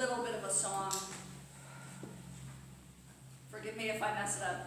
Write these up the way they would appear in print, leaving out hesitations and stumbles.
little bit of a song. Forgive me if I mess it up.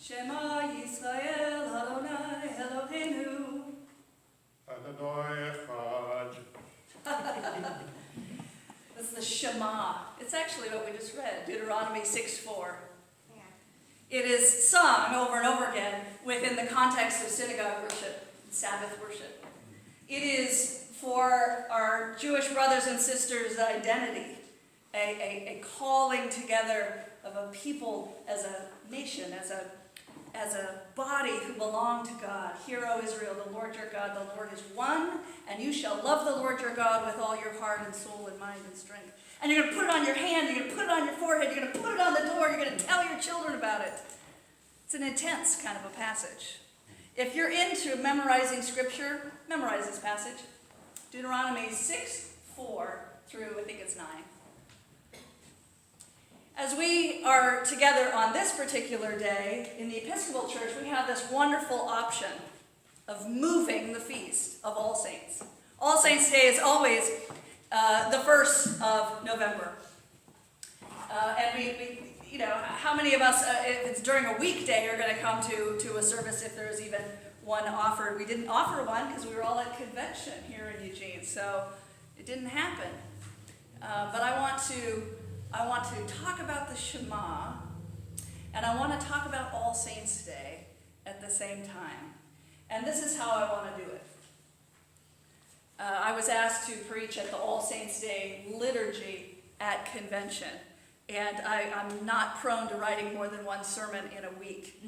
Shema Yisrael Adonai Eloheinu. Adonai Echad. This is the Shema. It's actually what we just read, Deuteronomy 6:4. Yeah. It is sung over and over again within the context of synagogue worship, Sabbath worship. It is for our Jewish brothers and sisters' identity, a calling together of a people as a nation, as a body who belong to God. Hear, O Israel, the Lord your God, the Lord is one, and you shall love the Lord your God with all your heart and soul and mind and strength. And you're going to put it on your hand, you're going to put it on your forehead, you're going to put it on the door, you're going to tell your children about it. It's an intense kind of a passage. If you're into memorizing scripture, memorize this passage. Deuteronomy 6:4 through, I think it's 9. As we are together on this particular day in the Episcopal Church, we have this wonderful option of moving the feast of All Saints. All Saints Day is always the 1st of November. And we, you know, how many of us, if it's during a weekday, are going to come to a service if there's even one offered? We didn't offer one because we were all at convention here in Eugene, so it didn't happen. But I want to talk about the Shema, and I want to talk about All Saints Day at the same time. And this is how I want to do it. I was asked to preach at the All Saints Day liturgy at convention, and I'm not prone to writing more than one sermon in a week.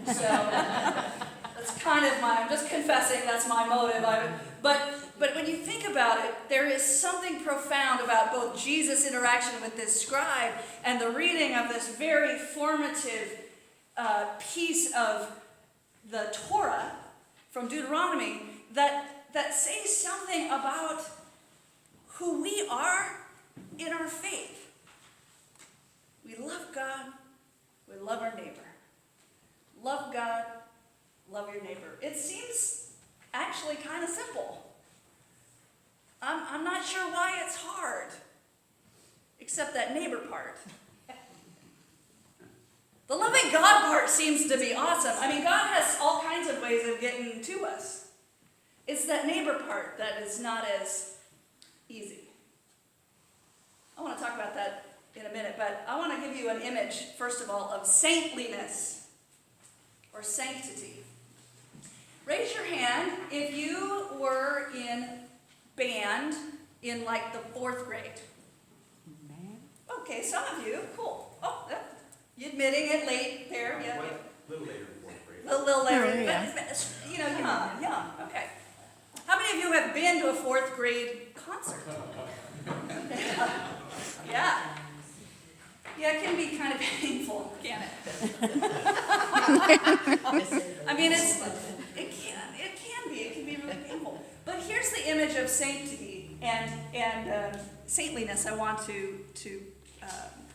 So that's kind of I'm just confessing that's my motive. But when you think about it, there is something profound about both Jesus' interaction with this scribe and the reading of this very formative piece of the Torah from Deuteronomy that says something about who we are in our faith. We love God, we love our neighbor. Love God, love your neighbor. It seems actually kind of simple. I'm not sure why it's hard, except that neighbor part. The loving God part seems to be awesome. I mean, God has all kinds of ways of getting to us. It's that neighbor part that is not as easy. I want to talk about that in a minute, but I want to give you an image, first of all, of saintliness or sanctity. Raise your hand if you were in band in like the 4th grade. Okay, some of you, cool. Oh, you admitting it late there, yeah. A little later in 4th grade. A little later, Oh, yeah. but, you know, young, okay. How many of you have been to a 4th grade concert? Yeah. Yeah, it can be kind of painful, can't it? I mean, it can be really painful. But here's the image of sanctity and saintliness I want to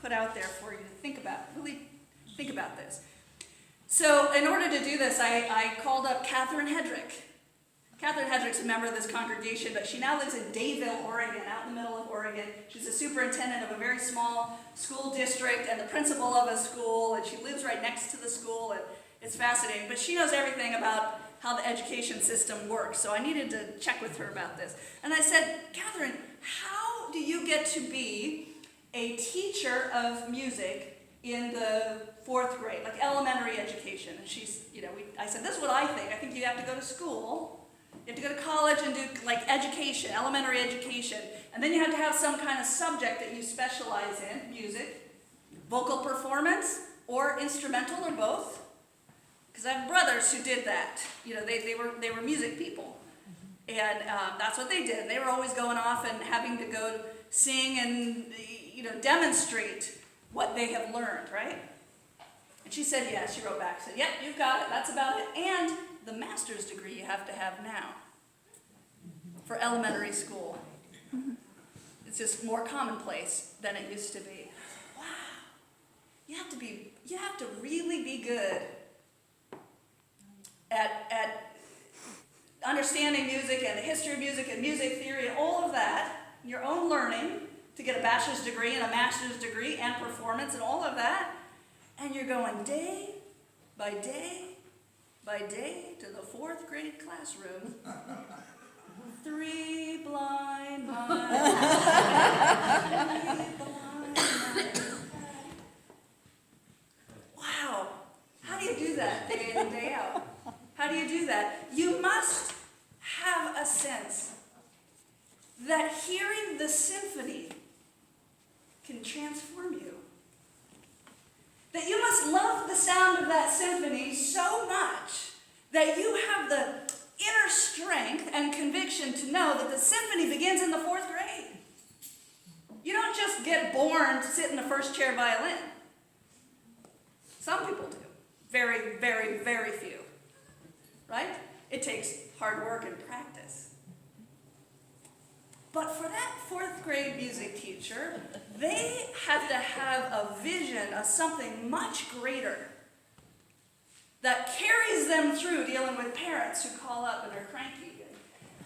put out there for you to think about. Really think about this. So in order to do this, I called up Catherine Hedrick. Catherine Hedrick's a member of this congregation, but she now lives in Dayville, Oregon, out in the middle of Oregon. She's a superintendent of a very small school district and the principal of a school, and she lives right next to the school, and it's fascinating. But she knows everything about how the education system works, so I needed to check with her about this. And I said, Catherine, how do you get to be a teacher of music in the 4th grade, like elementary education? And she's, I said, this is what I think. I think you have to go to school. You have to go to college and do like education, elementary education. And then you have to have some kind of subject that you specialize in, music, vocal performance, or instrumental, or both. Because I have brothers who did that. They were music people. And that's what they did. They were always going off and having to go sing and, demonstrate what they have learned, right? And she said, yes. She wrote back, said, yep, you've got it. That's about it. And the master's degree you have to have now for elementary school. It's just more commonplace than it used to be. Wow. You have to really be good at understanding music and the history of music and music theory and all of that, your own learning, to get a bachelor's degree and a master's degree and performance and all of that. And you're going day by day by day to the 4th grade classroom. 3 blind mice. 3 blind mice. Wow. How do you do that day in and day out? How do you do that? You must have a sense that hearing the symphony can transform you. That you must love the sound of that symphony so much that you have the inner strength and conviction to know that the symphony begins in the 4th grade. You don't just get born to sit in the first chair violin. Some people do. Very, very, very few. Right? It takes hard work and practice. But for that 4th grade music teacher, they have to have a vision of something much greater that carries them through dealing with parents who call up and are cranky, and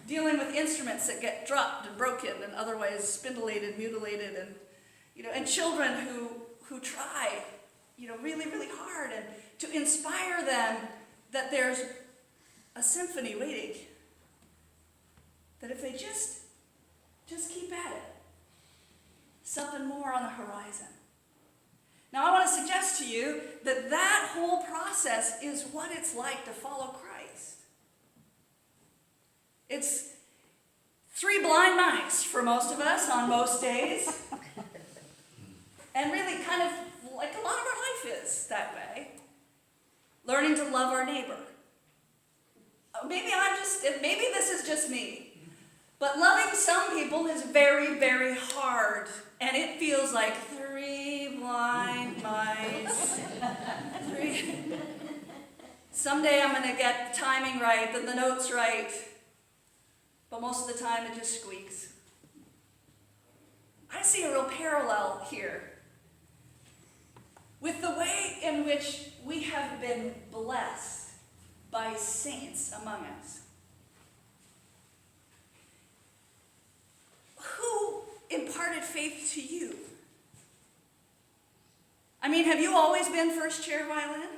dealing with instruments that get dropped and broken and otherwise spindulated, mutilated, and children who try, really, really hard, and to inspire them that there's a symphony waiting. That if they just keep at it, something more on the horizon. Now I want to suggest to you that that whole process is what it's like to follow Christ. It's 3 blind mice for most of us on most days. And really kind of like a lot of our life is that way. Learning to love our neighbor. Maybe this is just me. But loving some people is very, very hard. And it feels like 3 blind mice. Someday I'm going to get the timing right, then the notes right. But most of the time it just squeaks. I see a real parallel here with the way in which we have been blessed by saints among us. Who imparted faith to you? I mean, have you always been first chair violin?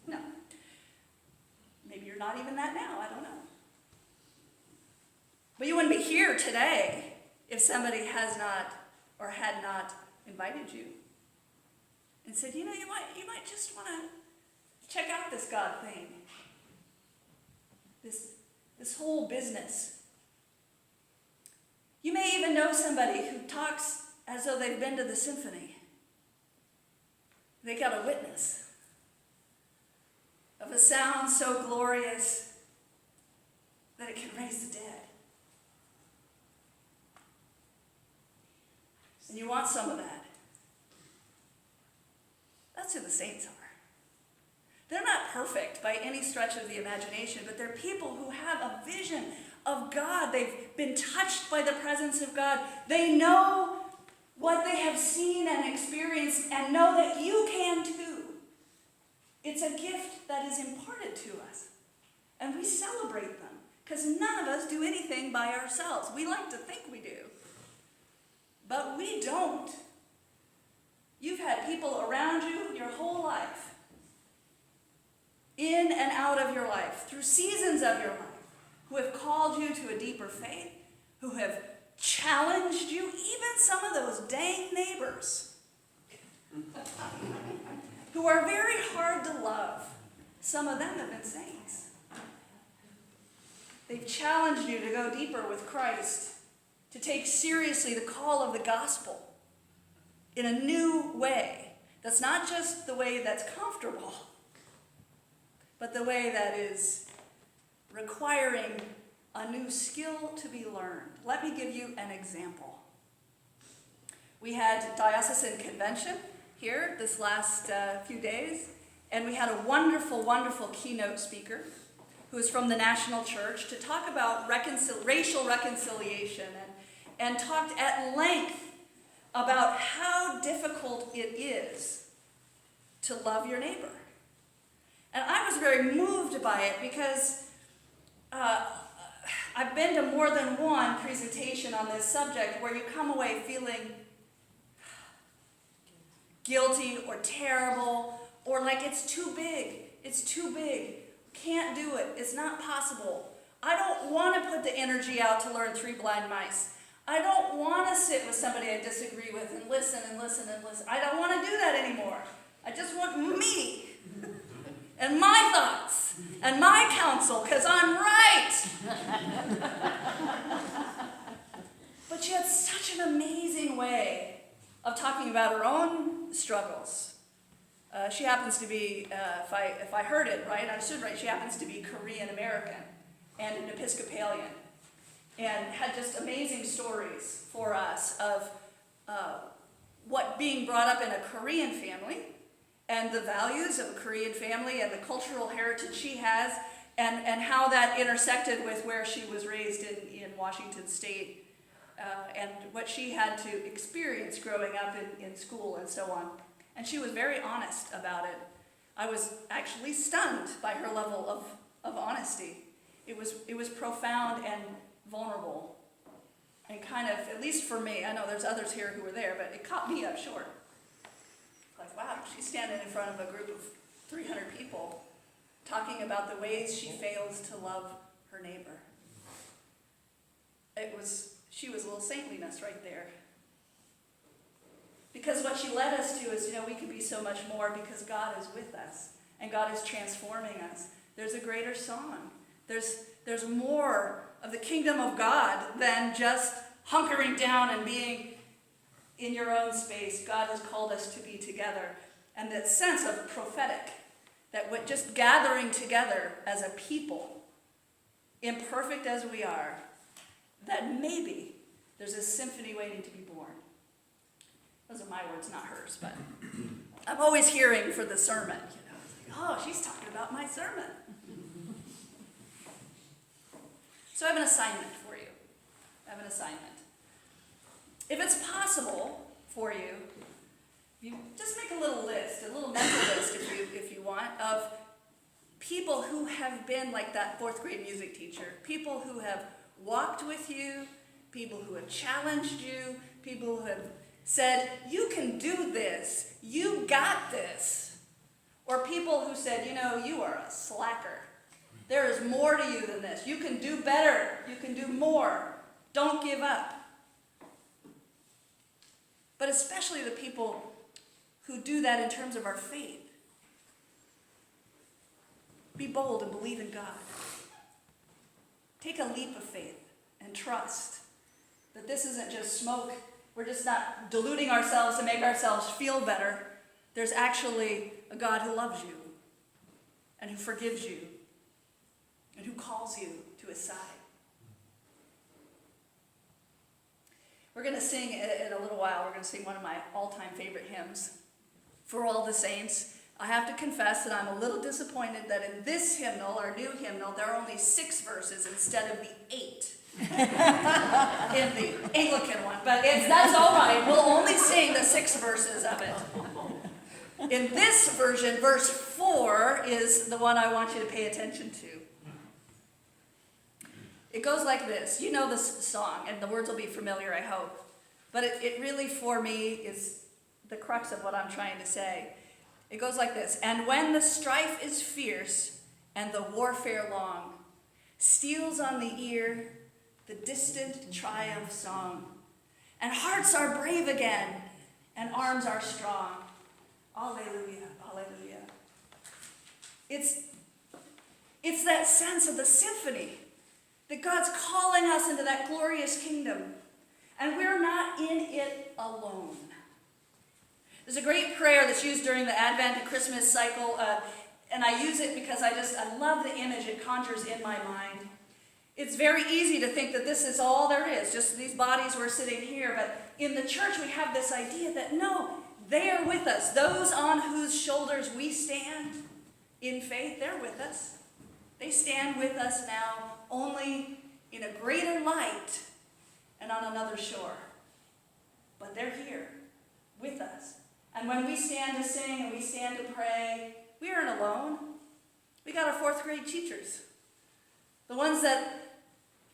No. Maybe you're not even that now, I don't know. But you wouldn't be here today if somebody has not or had not invited you and said, you might just want to check out this God thing. This whole business. You may even know somebody who talks as though they've been to the symphony. They got a witness of a sound so glorious that it can raise the dead. And you want some of that. That's who the saints are. They're not perfect by any stretch of the imagination, but they're people who have a vision of God. They've been touched by the presence of God. They know what they have seen and experienced and know that you can too. It's a gift that is imparted to us. And we celebrate them because none of us do anything by ourselves. We like to think we do, but we don't. You've had people around you your whole life, in and out of your life, through seasons of your life, who have called you to a deeper faith, who have challenged you, even some of those dang neighbors, who are very hard to love. Some of them have been saints. They've challenged you to go deeper with Christ, to take seriously the call of the gospel in a new way. That's not just the way that's comfortable, but the way that is requiring a new skill to be learned. Let me give you an example. We had diocesan convention here this last few days, and we had a wonderful, wonderful keynote speaker who is from the National Church to talk about racial reconciliation and talked at length about how difficult it is to love your neighbor. And I was very moved by it because I've been to more than one presentation on this subject where you come away feeling guilty or terrible or like it's too big, can't do it, it's not possible. I don't want to put the energy out to learn 3 blind mice. I don't want to sit with somebody I disagree with and listen and listen and listen. I don't want to do that anymore. I just want me and my thoughts and my counsel because I'm right. But she had such an amazing way of talking about her own struggles. She happens to be, if I heard it right, I understood right, she happens to be Korean American and an Episcopalian, and had just amazing stories for us of what being brought up in a Korean family and the values of a Korean family and the cultural heritage she has, and how that intersected with where she was raised in Washington State, and what she had to experience growing up in school and so on. And she was very honest about it. I was actually stunned by her level of honesty. It was profound and vulnerable. And kind of, at least for me, I know there's others here who were there, but it caught me up short. Like, wow, she's standing in front of a group of 300 people talking about the ways she fails to love her neighbor. She was a little saintliness right there. Because what she led us to is, we can be so much more because God is with us and God is transforming us. There's a greater song. There's more of the kingdom of God than just hunkering down and being in your own space. God has called us to be together. And that sense of prophetic, that what just gathering together as a people, imperfect as we are, that maybe there's a symphony waiting to be born. Those are my words, not hers, but I'm always hearing for the sermon. It's like, oh, she's talking about my sermon. So I have an assignment for you. If it's possible for you just make a little list, a little mental list if you want, of people who have been like that 4th grade music teacher, people who have walked with you, people who have challenged you, people who have said, you can do this, you got this. Or people who said, you are a slacker. There is more to you than this. You can do better. You can do more. Don't give up. But especially the people who do that in terms of our faith. Be bold and believe in God. Take a leap of faith and trust that this isn't just smoke. We're just not deluding ourselves to make ourselves feel better. There's actually a God who loves you and who forgives you and who calls you to his side. We're going to sing in a little while. We're going to sing one of my all-time favorite hymns, For All the Saints. I have to confess that I'm a little disappointed that in this hymnal, our new hymnal, there are only 6 verses instead of the 8 in the Anglican one. But that's all right. We'll only sing the 6 verses of it. In this version, verse 4 is the one I want you to pay attention to. It goes like this. You know this song, and the words will be familiar, I hope. But it really, for me, is the crux of what I'm trying to say. It goes like this. And when the strife is fierce and the warfare long, steals on the ear the distant triumph song, and hearts are brave again, and arms are strong. Alleluia, alleluia. It's that sense of the symphony, that God's calling us into that glorious kingdom, and we're not in it alone. There's a great prayer that's used during the Advent and Christmas cycle, and I use it because I love the image it conjures in my mind. It's very easy to think that this is all there is, just these bodies we're sitting here, but in the church we have this idea that no, they are with us. Those on whose shoulders we stand in faith, they're with us. They stand with us now, only in a greater light and on another shore. But they're here with us. And when we stand to sing and we stand to pray, we aren't alone. We got our 4th grade teachers. The ones that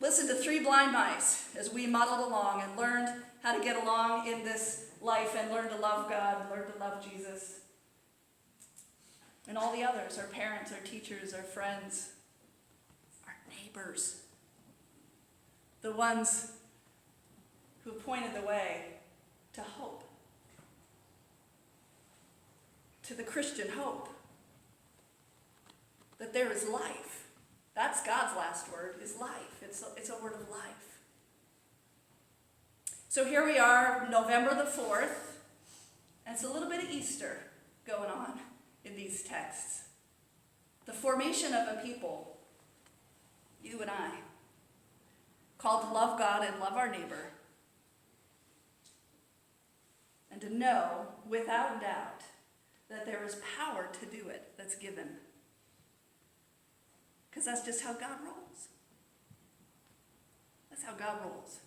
listened to 3 blind mice as we muddled along and learned how to get along in this life and learn to love God and learn to love Jesus. And all the others, our parents, our teachers, our friends, our neighbors, the ones who pointed the way to hope, to the Christian hope, that there is life. That's God's last word, is life. It's a word of life. So here we are, November the 4th, and it's a little bit of Easter going on in these texts. The formation of a people, you and I, called to love God and love our neighbor, and to know without doubt that there is power to do it that's given. Because that's just how God rolls. That's how God rolls.